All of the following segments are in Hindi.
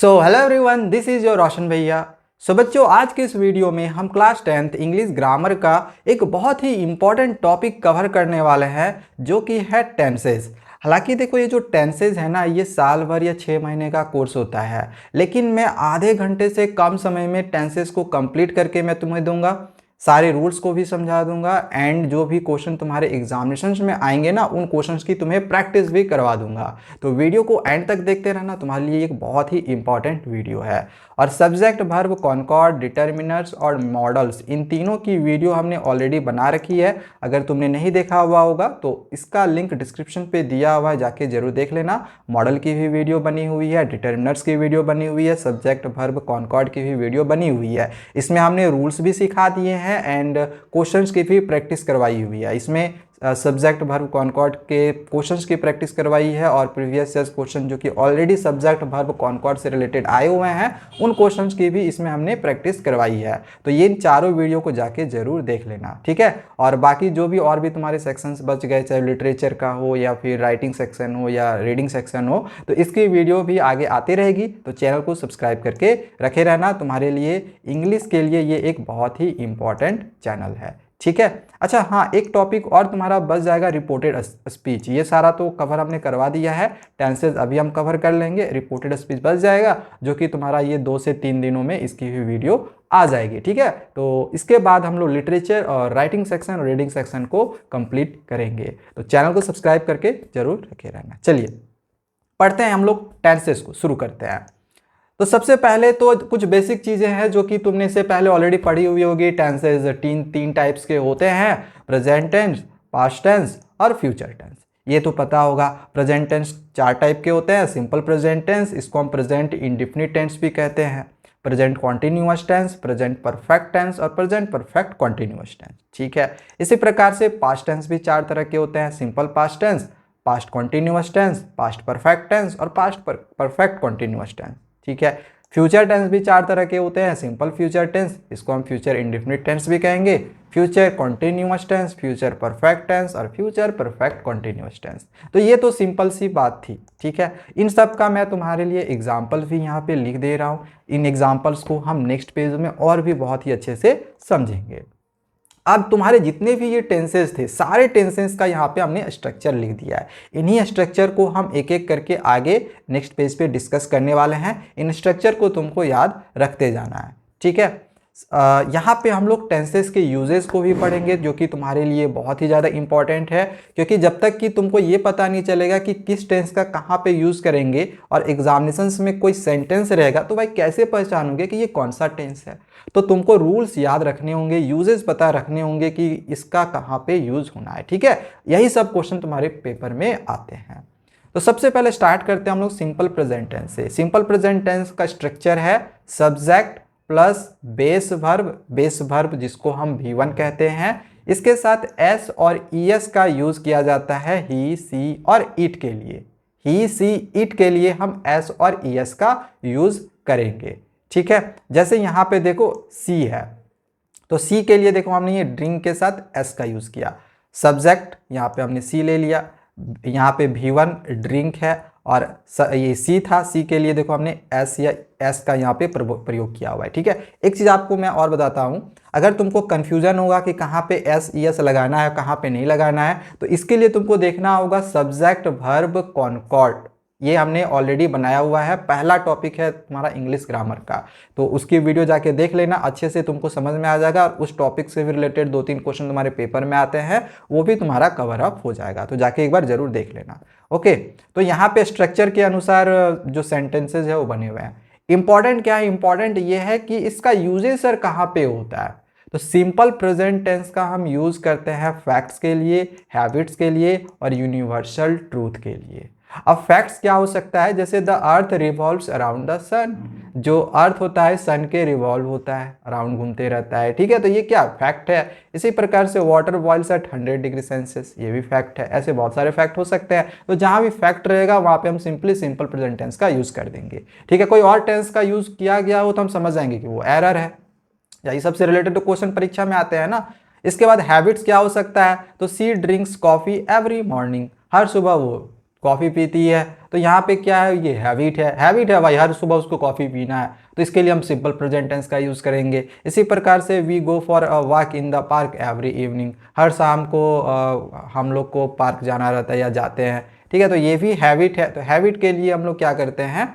So hello everyone, this is your Roshan भैया। सो बच्चों, आज के इस वीडियो में हम क्लास 10th इंग्लिश ग्रामर का एक बहुत ही इम्पॉर्टेंट टॉपिक कवर करने वाले हैं, जो कि है टेंसेस। हालांकि देखो, ये जो टेंसेस है ना, ये साल भर या 6 महीने का कोर्स होता है, लेकिन मैं आधे घंटे से कम समय में टेंसेस को कंप्लीट करके मैं तुम्हें दूंगा। सारे रूल्स को भी समझा दूंगा एंड जो भी क्वेश्चन तुम्हारे एग्जामिनेशंस में आएंगे ना, उन क्वेश्चंस की तुम्हें प्रैक्टिस भी करवा दूंगा। तो वीडियो को एंड तक देखते रहना, तुम्हारे लिए एक बहुत ही इंपॉर्टेंट वीडियो है। और सब्जेक्ट, वर्ब, कॉनकॉर्ड, डिटर्मिनर्स और मॉडल्स, इन तीनों की वीडियो हमने ऑलरेडी बना रखी है। अगर तुमने नहीं देखा हुआ होगा तो इसका लिंक डिस्क्रिप्शन पे दिया हुआ है, जाके जरूर देख लेना। मॉडल की भी वीडियो बनी हुई है, डिटर्मिनर्स की वीडियो बनी हुई है, सब्जेक्ट, वर्ब, कॉनकॉर्ड की भी वीडियो बनी हुई है। इसमें हमने रूल्स भी सिखा दिए हैं एंड क्वेश्चंस की भी प्रैक्टिस करवाई हुई है। इसमें सब्जेक्ट, वर्ब, कॉनकॉर्ड के क्वेश्चंस की प्रैक्टिस करवाई है और प्रीवियस ईयर्स क्वेश्चन जो कि ऑलरेडी सब्जेक्ट, वर्ब, कॉनकॉर्ड से रिलेटेड आए हुए हैं, उन क्वेश्चंस की भी इसमें हमने प्रैक्टिस करवाई है। तो ये चारों वीडियो को जाके जरूर देख लेना, ठीक है। और बाकी जो भी और भी तुम्हारे सेक्शंस बच गए, चाहे लिटरेचर का हो या फिर राइटिंग सेक्शन हो या रीडिंग सेक्शन हो, तो इसकी वीडियो भी आगे आती रहेगी। तो चैनल को सब्सक्राइब करके रखे रहना, तुम्हारे लिए इंग्लिश के लिए ये एक बहुत ही इंपॉर्टेंट चैनल है, ठीक है। अच्छा हाँ, एक टॉपिक और तुम्हारा बच जाएगा, रिपोर्टेड स्पीच। ये सारा तो कवर हमने करवा दिया है, टेंसेस अभी हम कवर कर लेंगे, रिपोर्टेड स्पीच बच जाएगा, जो कि तुम्हारा ये 2 से 3 दिनों में इसकी भी वीडियो आ जाएगी, ठीक है। तो इसके बाद हम लोग लिटरेचर और राइटिंग सेक्शन और रीडिंग सेक्शन को कंप्लीट करेंगे। तो चैनल को सब्सक्राइब करके जरूर रखे रहना। चलिए पढ़ते हैं, हम लोग टेंसेस को शुरू करते हैं। तो सबसे पहले तो कुछ बेसिक चीज़ें हैं जो कि तुमने इससे पहले ऑलरेडी पढ़ी हुई होगी। टेंसेज तीन टाइप्स के होते हैं, प्रेजेंट टेंस, पास्ट टेंस और फ्यूचर टेंस। ये तो पता होगा। प्रेजेंट टेंस 4 टाइप के होते हैं। सिंपल प्रेजेंट टेंस, इसको हम प्रेजेंट इंडेफिनिट टेंस भी कहते हैं। Present continuous tense, present perfect tense और प्रेजेंट परफेक्ट कॉन्टिन्यूअस टेंस, ठीक है। इसी प्रकार से पास्ट टेंस भी 4 तरह के होते हैं। Simple past tense, past continuous tense, past perfect tense और पास्ट परफेक्ट कॉन्टिन्यूअस टेंस, ठीक है। फ्यूचर टेंस भी 4 तरह के होते हैं। सिंपल फ्यूचर टेंस, इसको हम फ्यूचर इंडेफिनिट टेंस भी कहेंगे। Future continuous tense, future perfect tense और फ्यूचर परफेक्ट कॉन्टिन्यूअस टेंस। तो ये तो सिंपल सी बात थी, ठीक है। इन सब का मैं तुम्हारे लिए एग्जाम्पल भी यहाँ पे लिख दे रहा हूँ। इन एग्जाम्पल्स को हम नेक्स्ट पेज में और भी बहुत ही अच्छे से समझेंगे। अब तुम्हारे जितने भी ये टेंसेस थे, सारे टेंसेस का यहाँ पे हमने स्ट्रक्चर लिख दिया है। इन्हीं स्ट्रक्चर को हम एक एक करके आगे नेक्स्ट पेज पे डिस्कस करने वाले हैं। इन स्ट्रक्चर को तुमको याद रखते जाना है, ठीक है। यहाँ पे हम लोग टेंसेस के यूजेस को भी पढ़ेंगे, जो कि तुम्हारे लिए बहुत ही ज़्यादा इंपॉर्टेंट है। क्योंकि जब तक कि तुमको ये पता नहीं चलेगा कि किस टेंस का कहाँ पे यूज़ करेंगे और एग्जामिनेशंस में कोई सेंटेंस रहेगा, तो भाई कैसे पहचानोगे कि ये कौन सा टेंस है। तो तुमको रूल्स याद रखने होंगे, यूजेस पता रखने होंगे कि इसका कहाँ पे यूज़ होना है, ठीक है। यही सब क्वेश्चन तुम्हारे पेपर में आते हैं। तो सबसे पहले स्टार्ट करते हैं हम लोग सिंपल प्रेजेंट टेंस से। सिंपल प्रेजेंट टेंस का स्ट्रक्चर है सब्जेक्ट प्लस बेस वर्ब जिसको हम V1 कहते हैं। इसके साथ S और ES का यूज किया जाता है ही, सी और इट के लिए। ही, सी, इट के लिए हम S और ES का यूज करेंगे, ठीक है। जैसे यहाँ पे देखो सी है, तो सी के लिए देखो हमने ये ड्रिंक के साथ S का यूज किया। सब्जेक्ट यहाँ पे हमने सी ले लिया, यहाँ पे V1 ड्रिंक है और ये सी था, सी के लिए देखो हमने एस या एस का यहाँ पे प्रयोग किया हुआ है, ठीक है। एक चीज़ आपको मैं और बताता हूँ, अगर तुमको कन्फ्यूजन होगा कि कहाँ पे एस एस लगाना है कहाँ पे नहीं लगाना है, तो इसके लिए तुमको देखना होगा सब्जेक्ट वर्ब कॉनकॉर्ड। ये हमने ऑलरेडी बनाया हुआ है, पहला टॉपिक है तुम्हारा इंग्लिश ग्रामर का। तो उसकी वीडियो जाके देख लेना, अच्छे से तुमको समझ में आ जाएगा। और उस टॉपिक से भी रिलेटेड 2-3 क्वेश्चन तुम्हारे पेपर में आते हैं, वो भी तुम्हारा कवर अप हो जाएगा। तो जाके एक बार जरूर देख लेना, ओके। तो यहाँ पे स्ट्रक्चर के अनुसार जो सेंटेंसेज है वो बने हुए हैं। इंपॉर्टेंट क्या है? इंपॉर्टेंट ये है कि इसका यूजेज सर कहाँ पे होता है। तो सिंपल प्रेजेंट टेंस का हम यूज करते हैं फैक्ट्स के लिए, हैबिट्स के लिए और यूनिवर्सल ट्रूथ के लिए। अब फैक्ट्स क्या हो सकता है? जैसे the earth revolves around the sun. जो अर्थ होता है सन के रिवॉल्व होता है, अराउंड घूमते रहता है, ठीक है। तो ये क्या फैक्ट है। इसी प्रकार से water boils at 100 degree Celsius, ये भी फैक्ट है। ऐसे बहुत सारे फैक्ट हो सकते हैं। तो जहां भी फैक्ट रहेगा वहां पे हम सिंपली सिंपल प्रेजेंट टेंस का यूज कर देंगे, ठीक है। कोई और टेंस का यूज किया गया हो तो हम समझ जाएंगे कि वो एरर है। यही सबसे रिलेटेड क्वेश्चन परीक्षा में आते हैं ना। इसके बाद हैबिट्स क्या हो सकता है? तो सी ड्रिंक्स कॉफी एवरी मॉर्निंग, हर सुबह वो कॉफ़ी पीती है, तो यहाँ पे क्या है, ये हैबिट है भाई, हर सुबह उसको कॉफ़ी पीना है, तो इसके लिए हम सिंपल प्रेजेंट टेंस का यूज़ करेंगे। इसी प्रकार से we go for a walk in the park every evening, हर शाम को हम लोग को पार्क जाना रहता है या जाते हैं, ठीक है, तो ये भी हैबिट है। तो हैबिट के लिए हम लोग क्या करते हैं,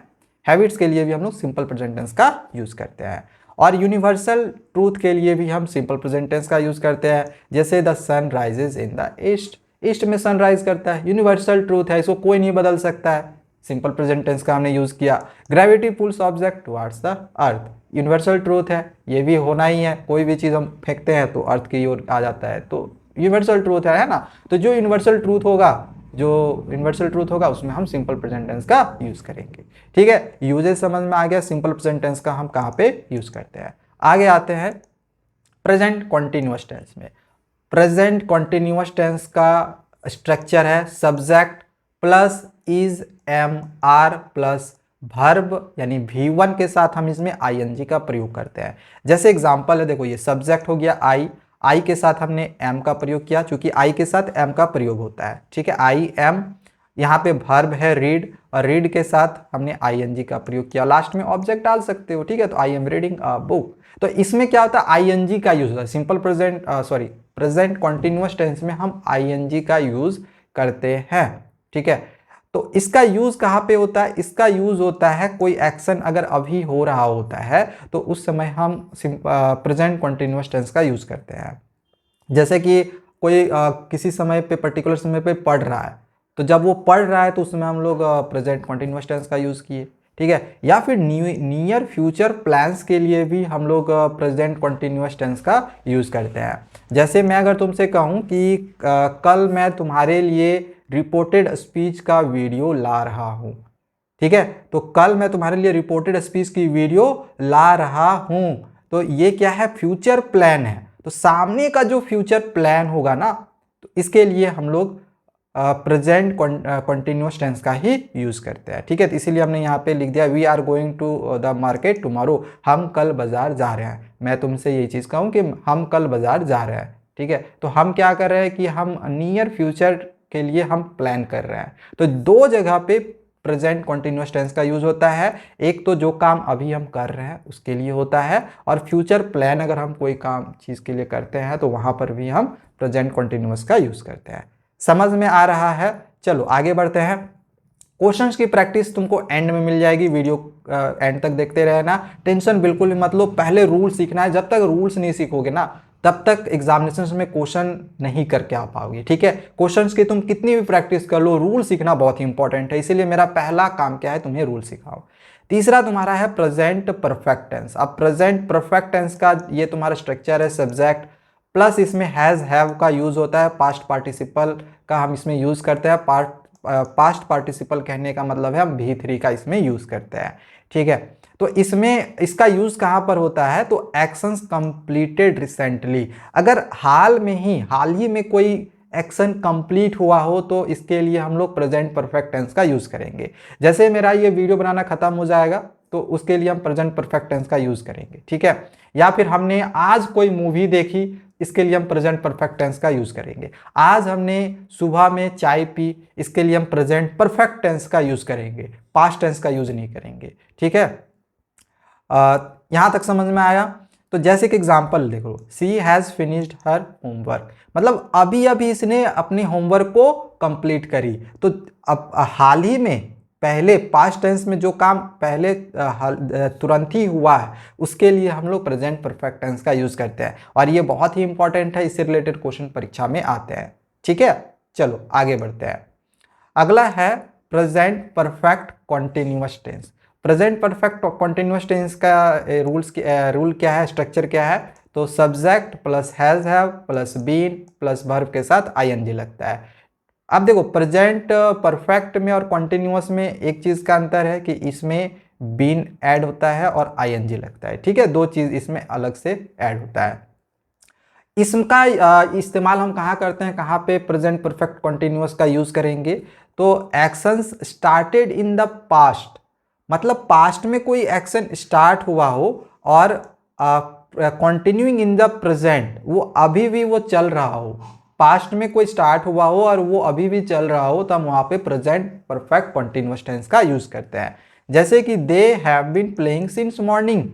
हैबिट्स के लिए भी हम लोग सिंपल प्रेजेंट टेंस का यूज़ करते हैं। और यूनिवर्सल ट्रूथ के लिए भी हम सिंपल प्रेजेंट टेंस का यूज़ करते हैं, जैसे the sun rises in the east, east में सनराइज करता है, यूनिवर्सल ट्रूथ है, इसको कोई नहीं बदल सकता है, सिंपल प्रेजेंट टेंस का हमने यूज़ किया। Gravity pulls object towards the earth, universal truth है, ये भी होना ही है, कोई भी चीज़ हम फेंकते हैं तो अर्थ की ओर आ जाता है, तो यूनिवर्सल ट्रूथ है ना। तो जो यूनिवर्सल ट्रूथ होगा उसमें हम सिंपल प्रेजेंट टेंस का यूज़ करेंगे, ठीक है। यूजेज समझ में आ गया, सिंपल प्रेजेंट टेंस का हम कहाँ पे यूज़ करते हैं। आगे आते हैं प्रेजेंट कॉन्टिन्यूअस टेंस में। प्रेजेंट कॉन्टिन्यूअस टेंस का स्ट्रक्चर है subject plus is am are plus verb, यानी V1 के साथ हम इसमें ing का प्रयोग करते हैं। जैसे एग्जांपल है, देखो ये सब्जेक्ट हो गया आई के साथ हमने एम का प्रयोग किया, क्योंकि आई के साथ एम का प्रयोग होता है, ठीक है, आई एम। यहाँ पे वर्ब है रीड, और रीड के साथ हमने ing का प्रयोग किया, लास्ट में ऑब्जेक्ट डाल सकते हो, ठीक है, तो I am reading a book. तो इसमें क्या होता है, ing का यूज होता है, सिंपल प्रेजेंट कॉन्टिन्यूअस टेंस में हम ing का यूज करते हैं, ठीक है। तो इसका यूज कहाँ पे होता है, इसका यूज होता है कोई एक्शन अगर अभी हो रहा होता है तो उस समय हम प्रेजेंट कॉन्टिन्यूअस टेंस का यूज करते हैं। जैसे कि कोई किसी समय पे, पर्टिकुलर समय पे पढ़ रहा है, तो जब वो पढ़ रहा है तो उसमें हम लोग प्रेजेंट कॉन्टिन्यूअस टेंस का यूज़ किए, ठीक है। या फिर नियर फ्यूचर प्लान्स के लिए भी हम लोग प्रेजेंट कॉन्टिन्यूअस टेंस का यूज़ करते हैं। जैसे मैं अगर तुमसे कहूँ कि कल मैं तुम्हारे लिए रिपोर्टेड स्पीच का वीडियो ला रहा हूँ, ठीक है, तो कल मैं तुम्हारे लिए रिपोर्टेड स्पीच की वीडियो ला रहा हूँ, तो ये क्या है, फ्यूचर प्लान है। तो सामने का जो फ्यूचर प्लान होगा ना, तो इसके लिए हम लोग प्रेजेंट कॉन्टिन्यूअस टेंस का ही यूज़ करते हैं, ठीक है। तो इसीलिए हमने यहाँ पे लिख दिया we are going to the market tomorrow, हम कल बाजार जा रहे हैं। मैं तुमसे ये चीज़ कहूँ कि हम कल बाजार जा रहे हैं, ठीक है, तो हम क्या कर रहे हैं कि हम नियर फ्यूचर के लिए हम प्लान कर रहे हैं। तो दो जगह पे प्रेजेंट कॉन्टिन्यूअस टेंस का यूज होता है, एक तो जो काम अभी हम कर रहे हैं उसके लिए होता है, और फ्यूचर प्लान अगर हम कोई काम चीज़ के लिए करते हैं तो वहाँ पर भी हम प्रेजेंट कॉन्टिन्यूअस का यूज़ करते हैं। समझ में आ रहा है? चलो आगे बढ़ते हैं। क्वेश्चंस की प्रैक्टिस तुमको एंड में मिल जाएगी, वीडियो एंड तक देखते रहना, टेंशन बिल्कुल भी मत लो। पहले रूल सीखना है, जब तक रूल्स नहीं सीखोगे ना तब तक एग्जामिनेशन में क्वेश्चन नहीं करके आ पाओगे, ठीक है। क्वेश्चंस की तुम कितनी भी प्रैक्टिस कर लो, रूल सीखना बहुत ही इंपॉर्टेंट है, इसीलिए मेरा पहला काम क्या है, तुम्हें रूल सिखाओ। तीसरा तुम्हारा है प्रेजेंट परफेक्ट टेंस। अब प्रेजेंट परफेक्ट टेंस का ये तुम्हारा स्ट्रक्चर है सब्जेक्ट प्लस इसमें हैज़ हैव का यूज होता है, पास्ट पार्टिसिपल का हम इसमें यूज करते हैं। पास्ट पार्टिसिपल कहने का मतलब है हम V3 का इसमें यूज करते हैं, ठीक है। तो इसमें इसका यूज कहाँ पर होता है, तो एक्शंस कंप्लीटेड रिसेंटली, अगर हाल ही में कोई एक्शन कंप्लीट हुआ हो तो इसके लिए हम लोग प्रेजेंट परफेक्ट टेंस का यूज करेंगे। जैसे मेरा ये वीडियो बनाना खत्म हो जाएगा तो उसके लिए हम प्रेजेंट परफेक्ट टेंस का यूज करेंगे, ठीक है। या फिर हमने आज कोई मूवी देखी, इसके लिए हम प्रेजेंट परफेक्ट टेंस का यूज करेंगे। आज हमने सुबह में चाय पी, इसके लिए हम प्रेजेंट परफेक्ट टेंस का यूज करेंगे, पास्ट टेंस का यूज नहीं करेंगे, ठीक है। यहां तक समझ में आया? तो जैसे कि एग्जांपल देखो, सी हैज़ फिनिश्ड हर होमवर्क, मतलब अभी अभी इसने अपने होमवर्क को कंप्लीट करी। तो अब हाल ही में, पहले पास्ट टेंस में जो काम पहले तुरंत ही हुआ है उसके लिए हम लोग प्रेजेंट परफेक्ट टेंस का यूज करते हैं, और ये बहुत ही इंपॉर्टेंट है, इससे रिलेटेड क्वेश्चन परीक्षा में आते हैं, ठीक है। चलो आगे बढ़ते हैं। अगला है present perfect continuous tense. Present perfect continuous tense का रूल क्या है, स्ट्रक्चर क्या है, तो subject plus has have plus been plus verb के साथ ing लगता है। अब देखो प्रेजेंट परफेक्ट में और कॉन्टिन्यूअस में एक चीज का अंतर है कि इसमें बीन ऐड होता है और ing लगता है, ठीक है, दो चीज इसमें अलग से ऐड होता है। इसका इस्तेमाल हम कहाँ करते हैं, कहाँ पे प्रेजेंट परफेक्ट कॉन्टिन्यूअस का यूज करेंगे, तो actions started in the past, मतलब पास्ट में कोई एक्शन स्टार्ट हुआ हो और कंटिन्यूइंग इन द प्रेजेंट, वो अभी भी वो चल रहा हो, पास्ट में कोई स्टार्ट हुआ हो और वो अभी भी चल रहा हो तो हम वहाँ पे प्रेजेंट परफेक्ट कंटिन्यूअस टेंस का यूज करते हैं। जैसे कि they have been playing since morning,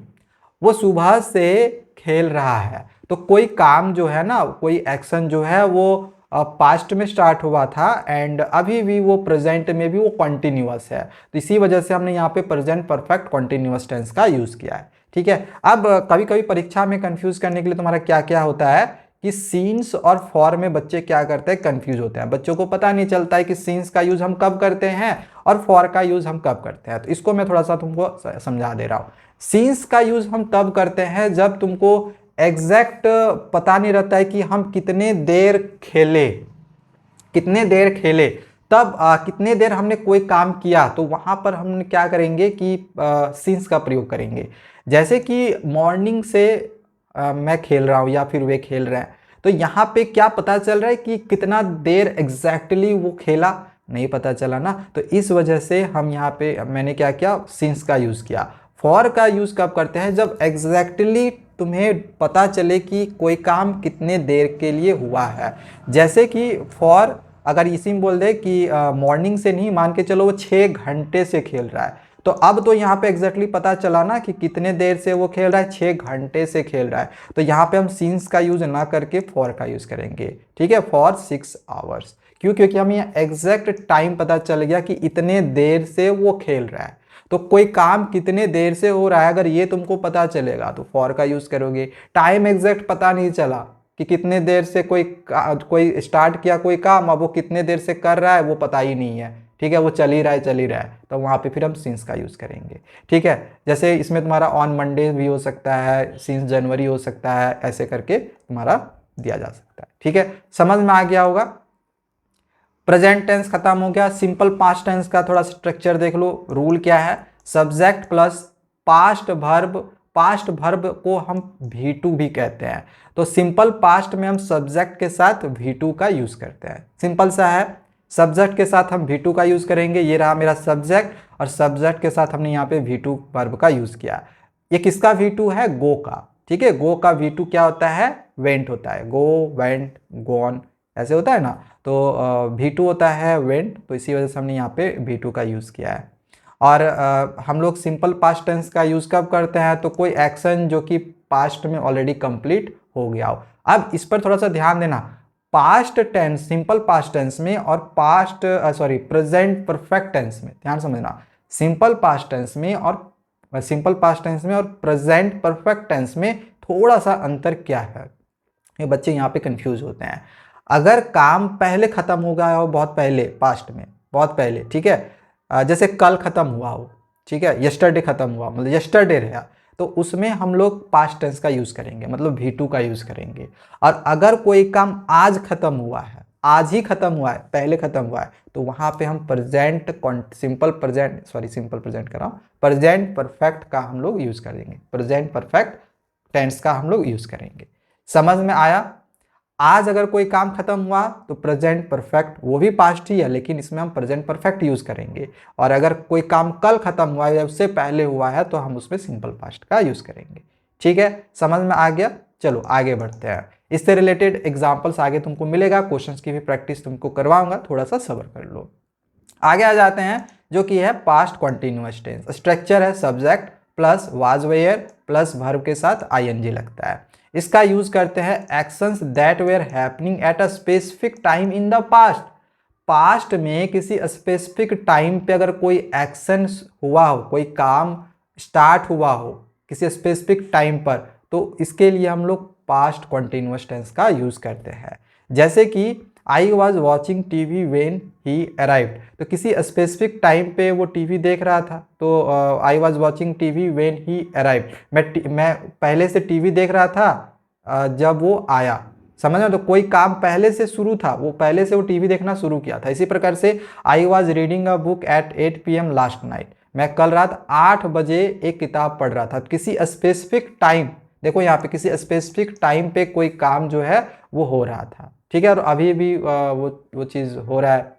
वो सुबह से खेल रहा है। तो कोई काम जो है ना, कोई एक्शन जो है वो पास्ट में स्टार्ट हुआ था एंड अभी भी वो प्रेजेंट में भी वो कंटिन्यूअस है, तो इसी वजह से हमने यहाँ पे प्रेजेंट परफेक्ट कंटिन्यूअस टेंस का यूज किया है। ठीक है। अब कभी कभी परीक्षा में कंफ्यूज करने के लिए तुम्हारा क्या क्या होता है कि सीन्स और फॉर में बच्चे क्या करते हैं, कंफ्यूज होते हैं। बच्चों को पता नहीं चलता है कि सीन्स का यूज हम कब करते हैं और फॉर का यूज हम कब करते हैं। तो इसको मैं थोड़ा सा तुमको समझा दे रहा हूँ। सीन्स का यूज हम तब करते हैं जब तुमको एग्जैक्ट पता नहीं रहता है कि हम कितने देर खेले, तब कितने देर हमने कोई काम किया, तो वहां पर हम क्या करेंगे कि सीन्स का प्रयोग करेंगे। जैसे कि मॉर्निंग से मैं खेल रहा हूँ या फिर वे खेल रहे हैं, तो यहाँ पे क्या पता चल रहा है कि कितना देर एग्जैक्टली वो खेला, नहीं पता चला ना। तो इस वजह से हम यहाँ पे मैंने क्या किया, सिंस का यूज़ किया। फॉर का यूज़ कब करते हैं, जब एग्जैक्टली तुम्हें पता चले कि कोई काम कितने देर के लिए हुआ है। जैसे कि फॉर अगर इसी में बोल दे कि मॉर्निंग से नहीं, मान के चलो वो 6 घंटे से खेल रहा है, तो अब तो यहाँ पे एग्जैक्टली पता चला ना कि कितने देर से वो खेल रहा है, 6 घंटे से खेल रहा है। तो यहाँ पे हम सीन्स का यूज ना करके फॉर का यूज करेंगे। ठीक है, फॉर 6 आवर्स। क्यों? क्योंकि हमें यहाँ एग्जैक्ट टाइम पता चल गया कि इतने देर से वो खेल रहा है। तो कोई काम कितने देर से हो रहा है अगर ये तुमको पता चलेगा तो फॉर का यूज करोगे। टाइम एग्जैक्ट पता नहीं चला कि कितने देर से कोई स्टार्ट किया कोई काम, अब वो कितने देर से कर रहा है वो पता ही नहीं है। ठीक है, वो चल ही रहा है, तो वहाँ पे फिर हम सिंस का यूज़ करेंगे। ठीक है, जैसे इसमें तुम्हारा ऑन मंडे भी हो सकता है, सिंस जनवरी हो सकता है, ऐसे करके तुम्हारा दिया जा सकता है। ठीक है, समझ में आ गया होगा। प्रेजेंट टेंस खत्म हो गया। सिंपल पास्ट टेंस का थोड़ा स्ट्रक्चर देख लो। रूल क्या है, subject plus past verb. Past verb को हम V2 भी कहते हैं। तो सिंपल पास्ट में हम सब्जेक्ट के साथ V2 का यूज करते हैं। सिंपल सा है, सब्जेक्ट के साथ हम V2 का यूज करेंगे। ये रहा मेरा सब्जेक्ट और सब्जेक्ट के साथ हमने यहाँ पे V2 वर्ब का यूज किया। ये किसका V2 है, गो का। ठीक है, गो का V2 क्या होता है, वेंट होता है। गो, वेंट, गोन ऐसे होता है ना। तो V2 होता है वेंट, तो इसी वजह से हमने यहाँ पे V2 का यूज किया है। और हम लोग सिंपल पास्ट टेंस का यूज कब करते हैं, तो कोई एक्शन जो कि पास्ट में ऑलरेडी कंप्लीट हो गया हो। अब इस पर थोड़ा सा ध्यान देना, past tense, simple past tense में और प्रेजेंट परफेक्ट टेंस में ध्यान समझना। सिंपल पास्ट टेंस में और प्रेजेंट परफेक्ट टेंस में थोड़ा सा अंतर क्या है, ये बच्चे यहाँ पे कंफ्यूज होते हैं। अगर काम पहले खत्म हो गया हो, बहुत पहले, पास्ट में बहुत पहले, ठीक है, जैसे कल खत्म हुआ हो, ठीक है, यस्टरडे खत्म हुआ, मतलब यस्टरडे रहा, तो उसमें हम लोग पास्ट टेंस का यूज करेंगे, मतलब V2 का यूज करेंगे। और अगर कोई काम आज खत्म हुआ है, आज ही खत्म हुआ है, पहले खत्म हुआ है, तो वहां पे हम सिंपल प्रेजेंट परफेक्ट का हम लोग यूज करेंगे। प्रेजेंट परफेक्ट टेंस का हम लोग यूज करेंगे। समझ में आया। आज अगर कोई काम खत्म हुआ तो प्रेजेंट परफेक्ट, वो भी पास्ट ही है लेकिन इसमें हम प्रेजेंट परफेक्ट यूज करेंगे। और अगर कोई काम कल खत्म हुआ है या उससे पहले हुआ है तो हम उसमें सिंपल पास्ट का यूज करेंगे। ठीक है, समझ में आ गया। चलो आगे बढ़ते हैं। इससे रिलेटेड एग्जाम्पल्स आगे तुमको मिलेगा, क्वेश्चंस की भी प्रैक्टिस तुमको करवाऊंगा, थोड़ा सा सब्र कर लो। आगे आ जाते हैं जो कि है पास्ट कंटिन्यूअस टेंस। स्ट्रक्चर है subject plus was were plus verb के साथ ING लगता है। इसका यूज करते हैं actions that were happening at a specific time in the past. Past में किसी स्पेसिफिक टाइम पे अगर कोई एक्शन हुआ हो, कोई काम स्टार्ट हुआ हो किसी स्पेसिफिक टाइम पर, तो इसके लिए हम लोग पास्ट कंटिन्यूअस टेंस का यूज करते हैं। जैसे कि I was watching TV when he arrived, तो किसी स्पेसिफिक टाइम पे वो TV देख रहा था, तो I was watching TV when he arrived, मैं पहले से TV देख रहा था जब वो आया। समझ में, तो कोई काम पहले से शुरू था, वो पहले से वो TV देखना शुरू किया था। इसी प्रकार से I was reading a book at 8 PM last night, मैं कल रात 8 बजे एक किताब पढ़ रहा था। किसी स्पेसिफिक टाइम, देखो यहाँ पे किसी स्पेसिफिक टाइम पे कोई काम जो है वो हो रहा था। ठीक है, और अभी भी वो चीज़ हो रहा है।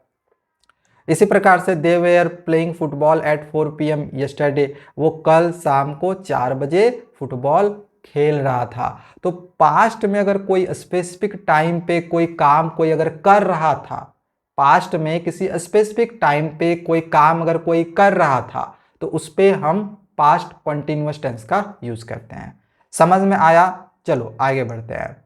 इसी प्रकार से they were playing football at 4 PM yesterday, वो कल शाम को 4 बजे फुटबॉल खेल रहा था। तो पास्ट में अगर कोई स्पेसिफिक टाइम पे कोई काम कोई अगर कर रहा था, पास्ट में किसी स्पेसिफिक टाइम पे कोई काम अगर कोई कर रहा था, तो उस पे हम पास्ट कंटिन्यूअस टेंस का यूज करते हैं। समझ में आया? चलो आगे बढ़ते हैं।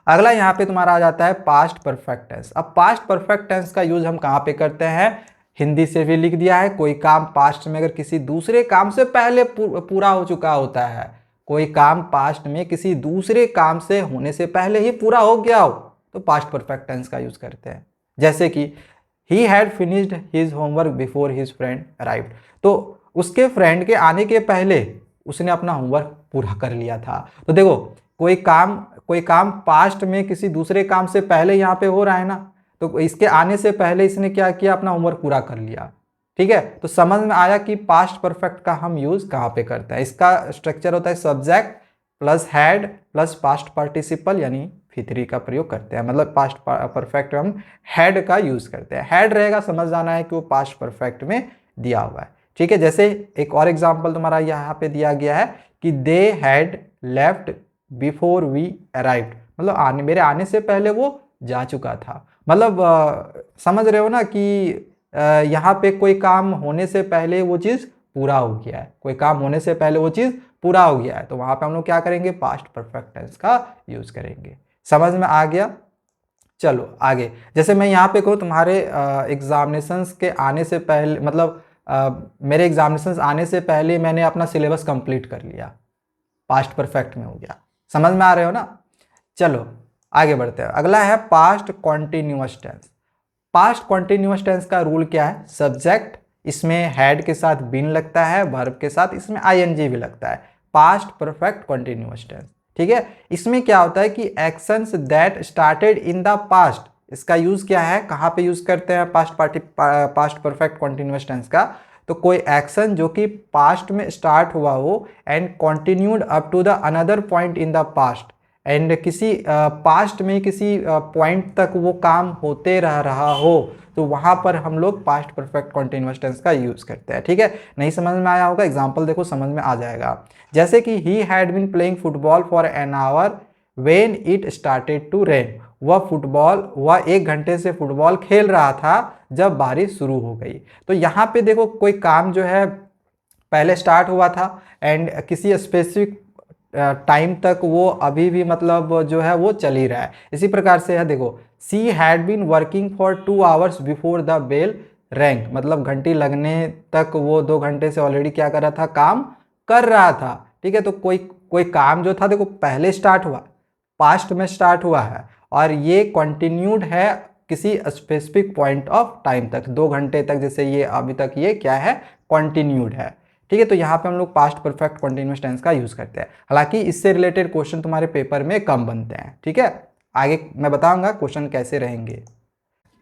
अगला यहाँ पे तुम्हारा आ जाता है पास्ट परफेक्ट टेंस। अब पास्ट परफेक्ट टेंस का यूज हम कहाँ पे करते हैं? हिंदी से भी लिख दिया है, कोई काम पास्ट में अगर किसी दूसरे काम से पहले पूरा हो चुका होता है, कोई काम पास्ट में किसी दूसरे काम से होने से पहले ही पूरा हो गया हो, तो पास्ट परफेक्ट टेंस का यूज करते हैं। जैसे कि he had finished his homework before his friend arrived, तो उसके फ्रेंड के आने के पहले उसने अपना होमवर्क पूरा कर लिया था। तो देखो कोई काम पास्ट में किसी दूसरे काम से पहले यहाँ पे हो रहा है ना, तो इसके आने से पहले इसने क्या किया? अपना होमवर्क पूरा कर लिया। ठीक है, तो समझ में आया कि पास्ट परफेक्ट का हम यूज कहाँ पे करते हैं। इसका स्ट्रक्चर होता है subject plus had plus past participle यानी V3 का प्रयोग करते हैं। मतलब पास्ट परफेक्ट हम हैड का यूज करते हैं। हैड रहेगा, समझ जाना है कि वो पास्ट परफेक्ट में दिया हुआ है। ठीक है, जैसे एक और एग्जाम्पल तुम्हारा यहाँ पे दिया गया है कि they had left before we arrived, मतलब मेरे आने से पहले वो जा चुका था। मतलब समझ रहे हो ना कि यहाँ पे कोई काम होने से पहले वो चीज़ पूरा हो गया है, कोई काम होने से पहले वो चीज़ पूरा हो गया है, तो वहाँ पे हम लोग क्या करेंगे? पास्ट परफेक्ट टेंस का यूज करेंगे। समझ में आ गया? चलो आगे। जैसे मैं यहाँ पे कहूँ तुम्हारे एग्जामिनेशंस के आने से पहले, मतलब मेरे एग्जामिनेशंस आने से पहले मैंने अपना सिलेबस कंप्लीट कर लिया, पास्ट परफेक्ट में हो गया। समझ में आ रहे हो ना? चलो आगे बढ़ते हैं। अगला है past continuous tense. Past continuous tense का रूल क्या है? सब्जेक्ट, इसमें हैड के साथ बीन लगता है, वर्ब के साथ इसमें आईएनजी भी लगता है। Past perfect continuous tense. ठीक है, इसमें क्या होता है कि actions that started in the past, इसका यूज क्या है? कहाँ पे यूज करते हैं पास्ट परफेक्ट कॉन्टिन्यूअस टेंस का? तो कोई एक्शन जो कि पास्ट में स्टार्ट हुआ हो and continued up to the another point in the past, and किसी पास्ट में किसी पॉइंट तक वो काम होते रहा हो, तो वहाँ पर हम लोग पास्ट परफेक्ट कॉन्टिन्यूअस टेंस का यूज़ करते हैं। ठीक है, नहीं समझ में आया होगा? एग्जाम्पल देखो, समझ में आ जाएगा। जैसे कि he had been playing football for an hour when it started to rain, वह 1 घंटे से फुटबॉल खेल रहा था जब बारिश शुरू हो गई। तो यहाँ पे देखो कोई काम जो है पहले स्टार्ट हुआ था एंड किसी स्पेसिफिक टाइम तक वो अभी भी मतलब जो है वो चल ही रहा है। इसी प्रकार से है, देखो she had been working for 2 hours before the bell rang, मतलब घंटी लगने तक वो 2 घंटे से ऑलरेडी क्या कर रहा था? काम कर रहा था। ठीक है, तो कोई काम जो था देखो पहले स्टार्ट हुआ, पास्ट में स्टार्ट हुआ है, और ये कंटिन्यूड है किसी स्पेसिफिक पॉइंट ऑफ टाइम तक, 2 घंटे तक, जैसे ये अभी तक ये क्या है? कंटिन्यूड है। ठीक है, तो यहाँ पे हम लोग पास्ट परफेक्ट कंटिन्यूअस टेंस का यूज करते हैं। हालांकि इससे रिलेटेड क्वेश्चन तुम्हारे पेपर में कम बनते हैं। ठीक है, आगे मैं बताऊंगा क्वेश्चन कैसे रहेंगे।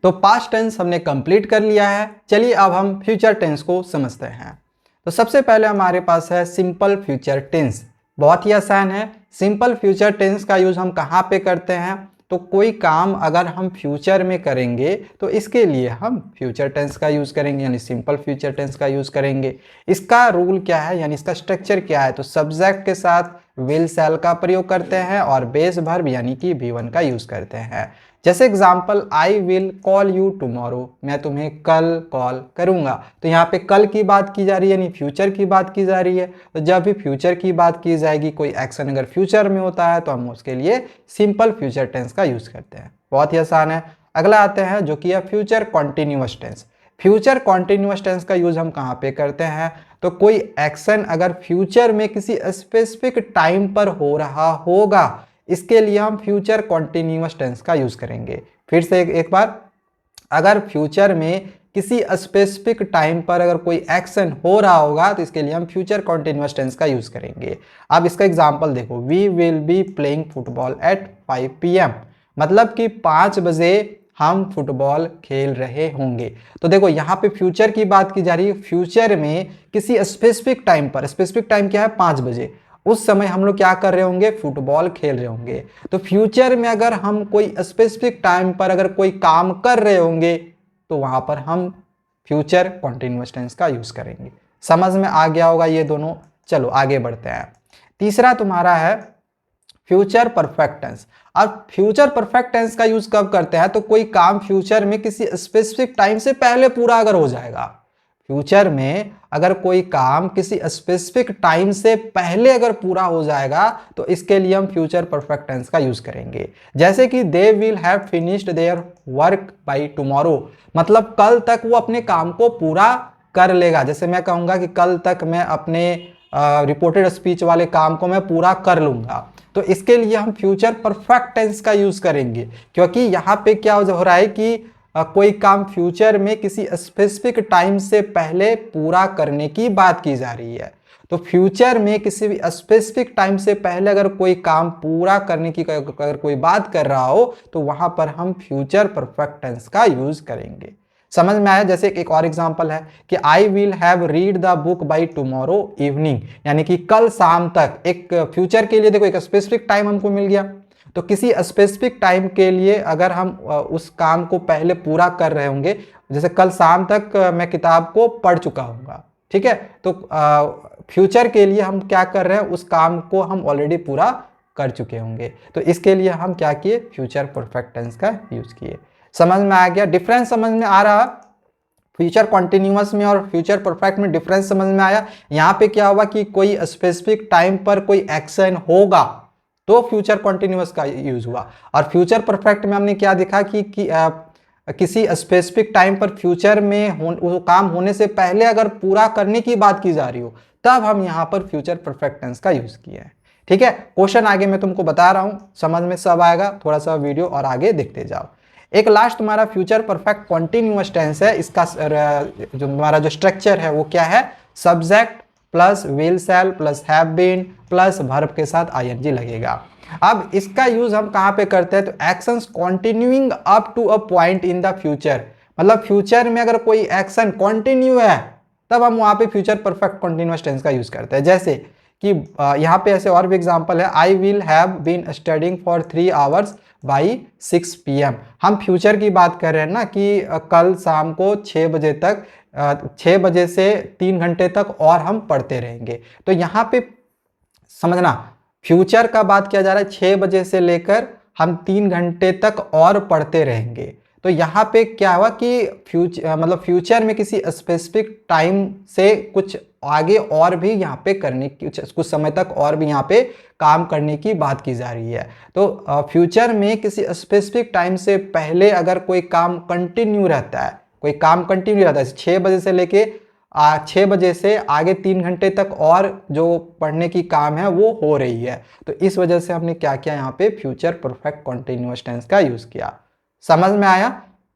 तो पास्ट टेंस हमने कंप्लीट कर लिया है। चलिए अब हम फ्यूचर टेंस को समझते हैं। तो सबसे पहले हमारे पास है सिंपल फ्यूचर टेंस। बहुत ही आसान है। सिंपल फ्यूचर टेंस का यूज हम कहाँ पे करते हैं? तो कोई काम अगर हम फ्यूचर में करेंगे तो इसके लिए हम फ्यूचर टेंस का यूज करेंगे, यानी सिंपल फ्यूचर टेंस का यूज करेंगे। इसका रूल क्या है, यानी इसका स्ट्रक्चर क्या है? तो सब्जेक्ट के साथ विल शैल का प्रयोग करते हैं और बेस वर्ब यानी कि V1 का यूज करते हैं। जैसे example, I will call you tomorrow, मैं तुम्हें कल कॉल करूंगा। तो यहाँ पे कल की बात की जा रही है, यानी फ्यूचर की बात की जा रही है। तो जब भी फ्यूचर की बात की जाएगी, कोई एक्शन अगर फ्यूचर में होता है, तो हम उसके लिए सिंपल फ्यूचर टेंस का यूज करते हैं। बहुत ही आसान है। अगला आते हैं जो कि है future continuous tense. Future continuous tense का यूज हम कहाँ पे करते हैं? तो कोई एक्शन अगर फ्यूचर में किसी स्पेसिफिक टाइम पर हो रहा होगा, इसके लिए हम फ्यूचर कॉन्टिन्यूअस टेंस का यूज करेंगे। फिर से एक बार, अगर फ्यूचर में किसी स्पेसिफिक टाइम पर अगर कोई एक्शन हो रहा होगा, तो इसके लिए हम फ्यूचर कॉन्टिन्यूअस टेंस का यूज करेंगे। अब इसका एग्जांपल देखो, we will be playing football at 5 PM, मतलब कि 5 बजे हम फुटबॉल खेल रहे होंगे। तो देखो यहाँ पे फ्यूचर की बात की जा रही है। फ्यूचर में किसी स्पेसिफिक टाइम पर, स्पेसिफिक टाइम क्या है? 5 बजे, उस समय हम लोग क्या कर रहे होंगे? फुटबॉल खेल रहे होंगे। तो फ्यूचर में अगर हम कोई स्पेसिफिक टाइम पर अगर कोई काम कर रहे होंगे, तो वहां पर हम फ्यूचर कॉन्टिन्यूअस टेंस का यूज करेंगे। समझ में आ गया होगा ये दोनों। चलो आगे बढ़ते हैं। तीसरा तुम्हारा है फ्यूचर परफेक्ट टेंस। अब फ्यूचर परफेक्ट टेंस का यूज कब करते हैं, तो कोई काम फ्यूचर में किसी स्पेसिफिक टाइम से पहले पूरा अगर हो जाएगा, फ्यूचर में अगर कोई काम किसी स्पेसिफिक टाइम से पहले अगर पूरा हो जाएगा तो इसके लिए हम फ्यूचर परफेक्ट टेंस का यूज करेंगे। जैसे कि दे will have finished their work by tomorrow, मतलब कल तक वो अपने काम को पूरा कर लेगा। जैसे मैं कहूंगा कि कल तक मैं अपने रिपोर्टेड स्पीच वाले काम को मैं पूरा कर लूंगा, तो इसके लिए हम फ्यूचर परफेक्ट टेंस का यूज करेंगे, क्योंकि यहाँ पे क्या हो रहा है कि कोई काम फ्यूचर में किसी स्पेसिफिक टाइम से पहले पूरा करने की बात की जा रही है। तो फ्यूचर में किसी भी स्पेसिफिक टाइम से पहले अगर कोई काम पूरा करने की अगर कोई बात कर रहा हो तो वहां पर हम फ्यूचर परफेक्ट टेंस का यूज करेंगे। समझ में आया? जैसे एक और एग्जांपल है कि आई will have read the book by tomorrow evening, यानी कि कल शाम तक। एक फ्यूचर के लिए देखो एक स्पेसिफिक टाइम हमको मिल गया, तो किसी स्पेसिफिक टाइम के लिए अगर हम उस काम को पहले पूरा कर रहे होंगे, जैसे कल शाम तक मैं किताब को पढ़ चुका हूँगा, ठीक है, तो फ्यूचर के लिए हम क्या कर रहे हैं, उस काम को हम ऑलरेडी पूरा कर चुके होंगे, तो इसके लिए हम क्या किए, फ्यूचर परफेक्ट टेंस का यूज किए। समझ में आ गया? डिफरेंस समझ में आ रहा? फ्यूचर कॉन्टिन्यूअस में और फ्यूचर परफेक्ट में डिफरेंस समझ में आया? यहाँ पे क्या हुआ कि कोई स्पेसिफिक टाइम पर कोई एक्शन होगा तो फ्यूचर कॉन्टिन्यूअस का यूज हुआ, और फ्यूचर परफेक्ट में हमने क्या देखा कि किसी स्पेसिफिक टाइम पर फ्यूचर में वो काम होने से पहले अगर पूरा करने की बात की जा रही हो तब हम यहाँ पर फ्यूचर परफेक्ट टेंस का यूज किया है। ठीक है, क्वेश्चन आगे मैं तुमको बता रहा हूँ, समझ में सब आएगा, थोड़ा सा वीडियो और आगे देखते जाओ। एक लास्ट तुम्हारा फ्यूचर परफेक्ट कॉन्टिन्यूअस टेंस है, इसका जो तुम्हारा जो स्ट्रक्चर है वो क्या है, subject plus will shall plus have been plus verb के साथ आईएनजी लगेगा। अब इसका यूज हम कहां पे करते हैं, तो actions continuing up to a point in the future, मतलब फ्यूचर में अगर कोई एक्शन कंटिन्यू है तब हम वहां पे फ्यूचर परफेक्ट कंटिन्यूअस टेंस का यूज करते हैं। जैसे कि यहाँ पे ऐसे और भी एग्जांपल है, I will have been studying for 3 hours by 6 PM। हम फ्यूचर की बात कर रहे हैं ना कि कल शाम को 6 बजे तक 6 बजे से 3 घंटे तक और हम पढ़ते रहेंगे। तो यहाँ पे समझना, फ्यूचर का बात किया जा रहा है, 6 बजे से लेकर हम 3 घंटे तक और पढ़ते रहेंगे। तो यहाँ पे क्या हुआ कि फ्यूचर में किसी स्पेसिफिक टाइम से कुछ आगे और भी यहाँ पे करने की, कुछ समय तक और भी यहाँ पे काम करने की बात की जा रही है। तो फ्यूचर में किसी स्पेसिफिक टाइम से पहले अगर कोई काम कंटिन्यू रहता है, कोई काम कंटिन्यू रहता है 6 बजे से लेके 6 बजे से आगे 3 घंटे तक और जो पढ़ने की काम है वो हो रही है, तो इस वजह से हमने क्या किया, यहाँ पे फ्यूचर परफेक्ट कॉन्टिन्यूअस टेंस का यूज किया। समझ में आया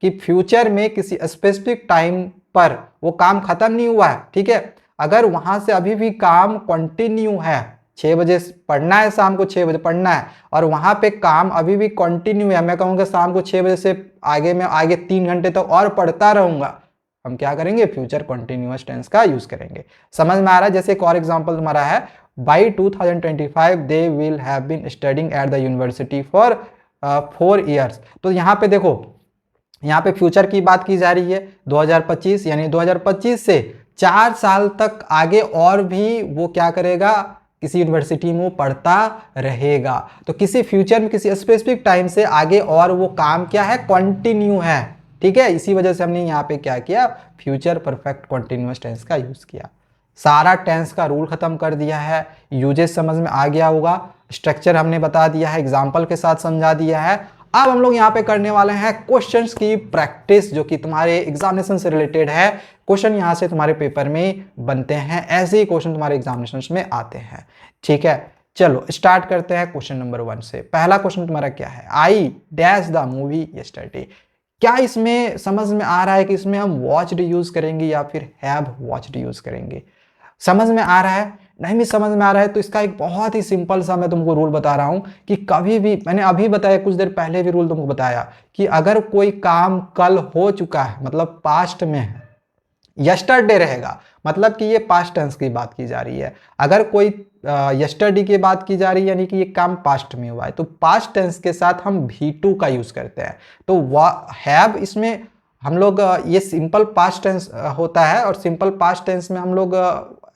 कि फ्यूचर में किसी स्पेसिफिक टाइम पर वो काम खत्म नहीं हुआ है, ठीक है, अगर वहां से अभी भी काम कंटिन्यू है, 6 बजे पढ़ना है, शाम को 6 बजे पढ़ना है और वहां पे काम अभी भी कंटिन्यू है, मैं कहूँगा शाम को 6 बजे से आगे मैं आगे 3 घंटे तक और पढ़ता रहूंगा, हम क्या करेंगे, फ्यूचर कॉन्टिन्यूअस टेंस का यूज करेंगे। समझ में आ रहा है? जैसे एक और एग्जांपल तुम्हारा है, by 2025 they will have been studying at the university for 4 years। तो यहाँ पे देखो, यहाँ पे फ्यूचर की बात की जा रही है, 2025 यानी 2025 से 4 साल तक आगे और भी वो क्या करेगा, किसी यूनिवर्सिटी में वो पढ़ता रहेगा। तो किसी फ्यूचर में किसी स्पेसिफिक टाइम से आगे और वो काम क्या है, कंटिन्यू है, ठीक है, इसी वजह से हमने यहाँ पे क्या किया, फ्यूचर परफेक्ट कॉन्टिन्यूअस टेंस का यूज किया। सारा टेंस का रूल खत्म कर दिया है, यूजेस समझ में आ गया होगा, स्ट्रक्चर हमने बता दिया है, एग्जाम्पल के साथ समझा दिया है। अब हम लोग यहाँ पे करने वाले हैं क्वेश्चंस की प्रैक्टिस, जो कि तुम्हारे एग्जामिनेशन से रिलेटेड है। क्वेश्चन यहाँ से तुम्हारे पेपर में बनते हैं, ऐसे ही क्वेश्चन तुम्हारे एग्जामिनेशन में आते हैं, ठीक है। चलो स्टार्ट करते हैं क्वेश्चन नंबर 1 से। पहला क्वेश्चन तुम्हारा क्या है, I dash the movie yesterday. क्या इसमें समझ में आ रहा है कि इसमें हम वॉच्ड यूज करेंगे या फिर हैव वॉच्ड यूज करेंगे? समझ में आ रहा है? नहीं भी समझ में आ रहा है तो इसका एक बहुत ही सिंपल सा मैं तुमको रूल बता रहा हूं कि कभी भी, मैंने अभी बताया, कुछ देर पहले भी रूल तुमको बताया कि अगर कोई काम कल हो चुका है, मतलब पास्ट में है, यस्टरडे रहेगा, मतलब कि ये पास्ट टेंस की बात की जा रही है। अगर कोई यस्टरडे की बात की जा रही है यानी कि ये काम पास्ट में हुआ है, तो पास्ट टेंस के साथ हम V2 का यूज करते हैं। तो हैव इसमें हम लोग ये सिंपल पास्ट टेंस होता है, और सिंपल पास्ट टेंस में हम लोग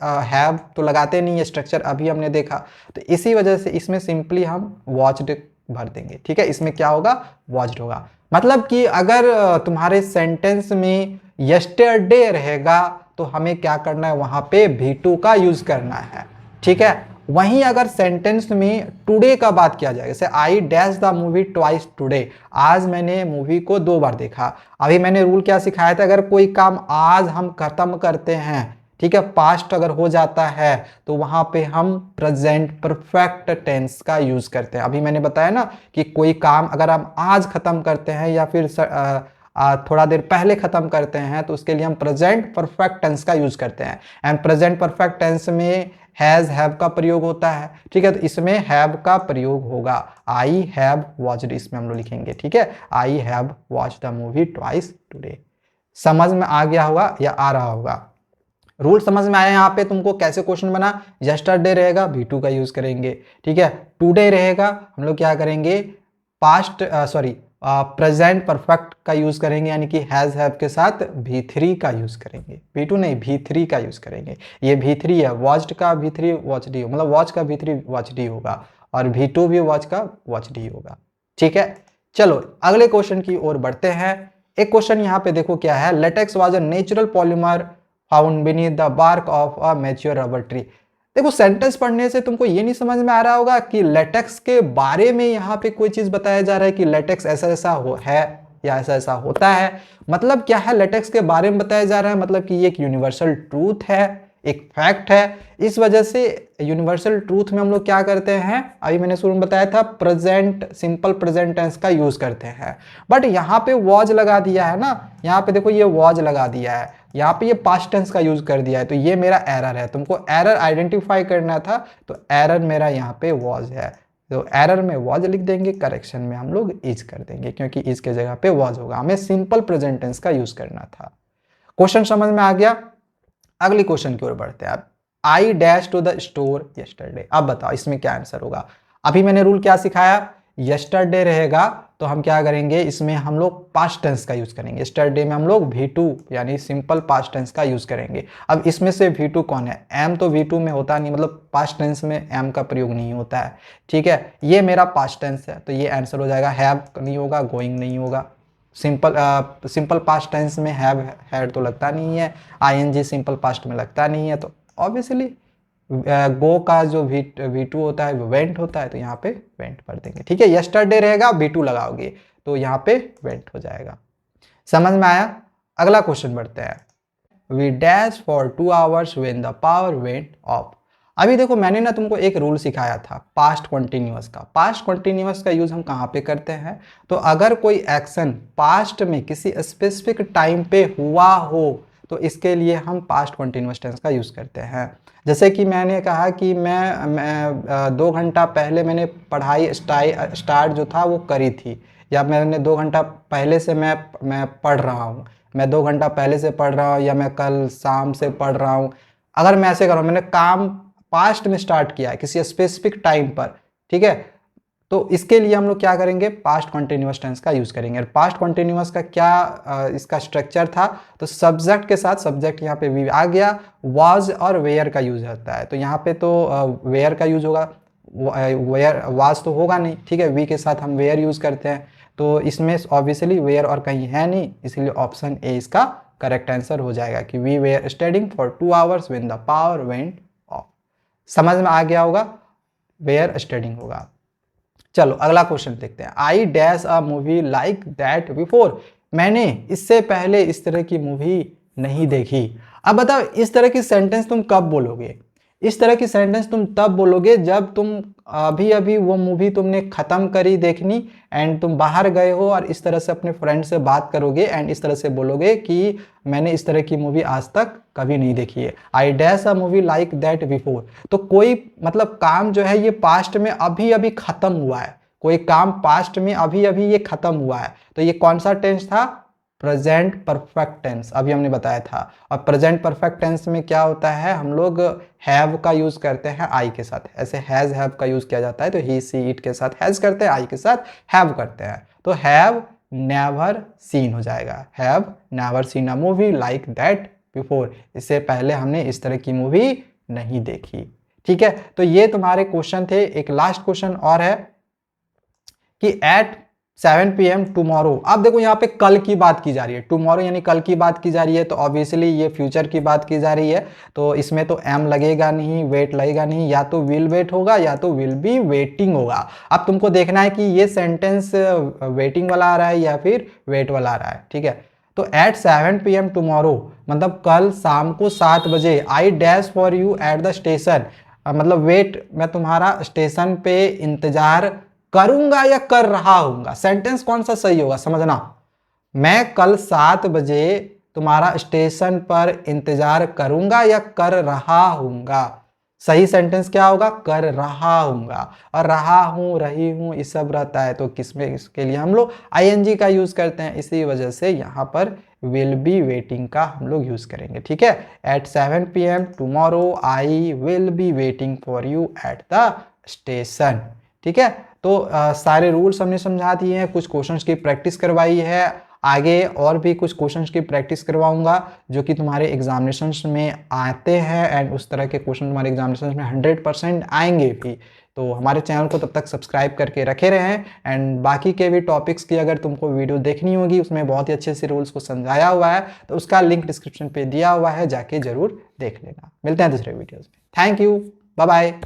हैव तो लगाते नहीं है, स्ट्रक्चर अभी हमने देखा, तो इसी वजह से इसमें सिंपली हम वॉच्ड भर देंगे। ठीक है, इसमें क्या होगा, वॉच्ड होगा। मतलब कि अगर तुम्हारे सेंटेंस में यस्टरडे रहेगा तो हमें क्या करना है, वहां पे V2 का यूज करना है। ठीक है, वहीं अगर सेंटेंस में टुडे का बात किया जाए, जैसे I dash the movie twice today, आज मैंने मूवी को 2 बार देखा। अभी मैंने रूल क्या सिखाया था, अगर कोई काम आज हम खत्म करते हैं, ठीक है, पास्ट अगर हो जाता है तो वहां पे हम प्रेजेंट परफेक्ट टेंस का यूज करते हैं। अभी मैंने बताया ना कि कोई काम अगर हम आज खत्म करते हैं या फिर थोड़ा देर पहले खत्म करते हैं तो उसके लिए हम प्रेजेंट परफेक्ट टेंस का यूज करते हैं। एंड प्रेजेंट परफेक्ट टेंस में हैज हैव का प्रयोग होता है। ठीक है, तो इसमें हैव का प्रयोग होगा, आई हैव वॉच्ड, इसमें हम लोग लिखेंगे। ठीक है, I have watched the movie twice today. समझ में आ गया होगा या आ रहा होगा, रूल समझ में आया यहाँ पे तुमको कैसे क्वेश्चन बना। यस्टरडे रहेगा V2 का यूज करेंगे। ठीक है, टुडे रहेगा हम लोग क्या करेंगे, पास्ट प्रेजेंट परफेक्ट का यूज करेंगे, यानी कि हैज हैव के साथ V3 का यूज करेंगे, V2 नहीं V3 का यूज करेंगे। ये V3 है, वॉच्ड का V3 वॉच्ड ही, मतलब वॉच का V3 वॉच्ड ही होगा और V2 भी वॉच का वॉच्ड ही होगा। ठीक है, चलो अगले क्वेश्चन की ओर बढ़ते हैं। एक क्वेश्चन यहाँ पे देखो क्या है, latex was a natural polymer found beneath the bark of a mature rubber tree. देखो सेंटेंस पढ़ने से तुमको ये नहीं समझ में आ रहा होगा कि लेटेक्स के बारे में यहाँ पे कोई चीज बताया जा रहा है कि लेटेक्स ऐसा ऐसा हो है या ऐसा ऐसा होता है। मतलब क्या है, लेटेक्स के बारे में बताया जा रहा है, मतलब कि ये एक यूनिवर्सल ट्रूथ है, एक फैक्ट है। इस वजह से यूनिवर्सल ट्रूथ में हम लोग क्या करते हैं, अभी मैंने शुरू में बताया था, प्रेजेंट सिंपल प्रेजेंट टेंस का यूज करते हैं। बट यहाँ पे वॉज लगा दिया है ना, यहाँ पे देखो ये वॉज लगा दिया है, यहाँ पे ये पास्ट टेंस का यूज कर दिया है, तो ये मेरा एरर है। तुमको एरर आइडेंटिफाई करना था, तो एरर मेरा यहाँ पे वॉज है, तो एरर में वॉज लिख देंगे, करेक्शन में हम लोग इज कर देंगे, क्योंकि इज के जगह पे वॉज होगा, हमें सिंपल प्रेजेंट टेंस का यूज करना था। क्वेश्चन समझ में आ गया। अगली क्वेश्चन की ओर बढ़ते हैं। अब I dash to the store yesterday, अब बताओ इसमें क्या आंसर होगा। अभी मैंने रूल क्या सिखाया, यस्टरडे रहेगा तो हम क्या करेंगे, इसमें हम लोग पास्ट टेंस का यूज करेंगे। यस्टरडे में हम लोग V2 यानी सिंपल पास्ट टेंस का यूज करेंगे। अब इसमें से V2 कौन है, एम तो V2 में होता नहीं, मतलब पास्ट टेंस में एम का प्रयोग नहीं होता है। ठीक है, ये मेरा पास्ट टेंस है, तो ये आंसर हो जाएगा, हैव नहीं होगा, गोइंग नहीं होगा। सिंपल पास्ट टेंस में हैव हैड तो लगता नहीं है, ING सिंपल पास्ट में लगता नहीं है, तो ऑब्वियसली गो का जो V2 होता है वो वेंट होता है, तो यहाँ पे वेंट भर देंगे। ठीक है, यस्टरडे रहेगा V2 लगाओगे तो यहाँ पे वेंट हो जाएगा। समझ में आया। अगला क्वेश्चन बढ़ते हैं। We dash for 2 hours when the power went off. अभी देखो मैंने ना तुमको एक रूल सिखाया था पास्ट कंटिन्यूअस का। पास्ट कंटिन्यूअस का यूज हम कहाँ पे करते हैं, तो अगर कोई एक्शन पास्ट में किसी स्पेसिफिक टाइम पे हुआ हो तो इसके लिए हम पास्ट कंटिन्यूअस टेंस का यूज करते हैं। जैसे कि मैंने कहा कि मैं 2 घंटा पहले मैंने पढ़ाई स्टार्ट जो था वो करी थी, या मैंने 2 घंटा पहले से मैं पढ़ रहा हूँ, मैं 2 घंटा पहले से पढ़ रहा हूँ, या मैं कल शाम से पढ़ रहा हूँ। अगर मैं ऐसे करूँ, मैंने काम पास्ट में स्टार्ट किया है किसी स्पेसिफिक टाइम पर, ठीक है, तो इसके लिए हम लोग क्या करेंगे, पास्ट कंटिन्यूअस टेंस का यूज करेंगे। और पास्ट कंटिन्यूअस का क्या इसका स्ट्रक्चर था, तो सब्जेक्ट के साथ सब्जेक्ट यहाँ पे वी आ गया, वाज और वेयर का यूज होता है, तो यहाँ पे तो वेयर का यूज होगा, वेयर वाज तो होगा नहीं। ठीक है, वी के साथ हम वेयर यूज करते हैं, तो इसमें ऑब्वियसली वेयर और कहीं है नहीं, इसलिए ऑप्शन ए इसका करेक्ट आंसर हो जाएगा कि we were studying for 2 hours when the power went off. समझ में आ गया होगा, वेयर स्टडिंग होगा। चलो अगला क्वेश्चन देखते हैं। I dash a movie like that before. मैंने इससे पहले इस तरह की मूवी नहीं देखी। अब बताओ इस तरह की सेंटेंस तुम कब बोलोगे, इस तरह की सेंटेंस तुम तब बोलोगे जब तुम अभी अभी वो मूवी तुमने खत्म करी देखनी एंड तुम बाहर गए हो और इस तरह से अपने फ्रेंड से बात करोगे एंड इस तरह से बोलोगे कि मैंने इस तरह की मूवी आज तक कभी नहीं देखी है। I dash a movie like that before, तो कोई मतलब काम जो है ये पास्ट में अभी अभी खत्म हुआ है, कोई काम पास्ट में अभी अभी ये खत्म हुआ है, तो ये कौन सा टेंस था, प्रेजेंट परफेक्ट टेंस, अभी हमने बताया था। और प्रेजेंट परफेक्ट टेंस में क्या होता है, हम लोग हैव का यूज करते हैं आई के साथ, ऐसे हैज हैव का यूज किया जाता है, तो ही सी इट के साथ हैज करते हैं, आई के साथ हैव करते हैं, तो हैव नेवर सीन हो जाएगा, have never seen a movie like that before. इससे पहले हमने इस तरह की मूवी नहीं देखी। ठीक है, तो ये तुम्हारे क्वेश्चन थे। एक लास्ट क्वेश्चन और है कि एट 7 PM टुमारो। अब देखो यहाँ पे कल की बात की जा रही है, टुमारो यानी कल की बात की जा रही है, तो ऑब्वियसली ये फ्यूचर की बात की जा रही है, तो इसमें तो एम लगेगा नहीं, वेट लगेगा नहीं, या तो विल वेट होगा या तो विल बी वेटिंग होगा। अब तुमको देखना है कि ये सेंटेंस वेटिंग वाला आ रहा है या फिर वेट वाला आ रहा है। ठीक है, तो एट 7 PM टुमारो मतलब कल शाम को 7 बजे, I dash for you at the station, मतलब वेट, मैं तुम्हारा स्टेशन पे इंतजार करूंगा या कर रहा हूंगा। सेंटेंस कौन सा सही होगा समझना, मैं कल 7 बजे तुम्हारा स्टेशन पर इंतजार करूंगा या कर रहा हूंगा। सही सेंटेंस क्या होगा, कर रहा हूंगा। और रहा हूं, रही हूं, ये सब रहता है, तो किसमें, इसके लिए हम लोग आईएनजी का यूज करते हैं, इसी वजह से यहां पर विल बी वेटिंग का हम लोग यूज करेंगे। ठीक है, at 7 PM tomorrow I will be waiting for you at the station. ठीक है, तो सारे रूल्स हमने समझा दिए हैं, कुछ क्वेश्चंस की प्रैक्टिस करवाई है, आगे और भी कुछ क्वेश्चंस की प्रैक्टिस करवाऊंगा जो कि तुम्हारे एग्जामिनेशंस में आते हैं, एंड उस तरह के क्वेश्चन तुम्हारे एग्जामिनेशंस में 100% आएंगे भी। तो हमारे चैनल को तब तक सब्सक्राइब करके रखे रहें, एंड बाकी के भी टॉपिक्स की अगर तुमको वीडियो देखनी होगी, उसमें बहुत ही अच्छे से रूल्स को समझाया हुआ है, तो उसका लिंक डिस्क्रिप्शन पे दिया हुआ है, जाके जरूर देख लेना। मिलते हैं दूसरे वीडियोज़ में। Thank you, bye bye.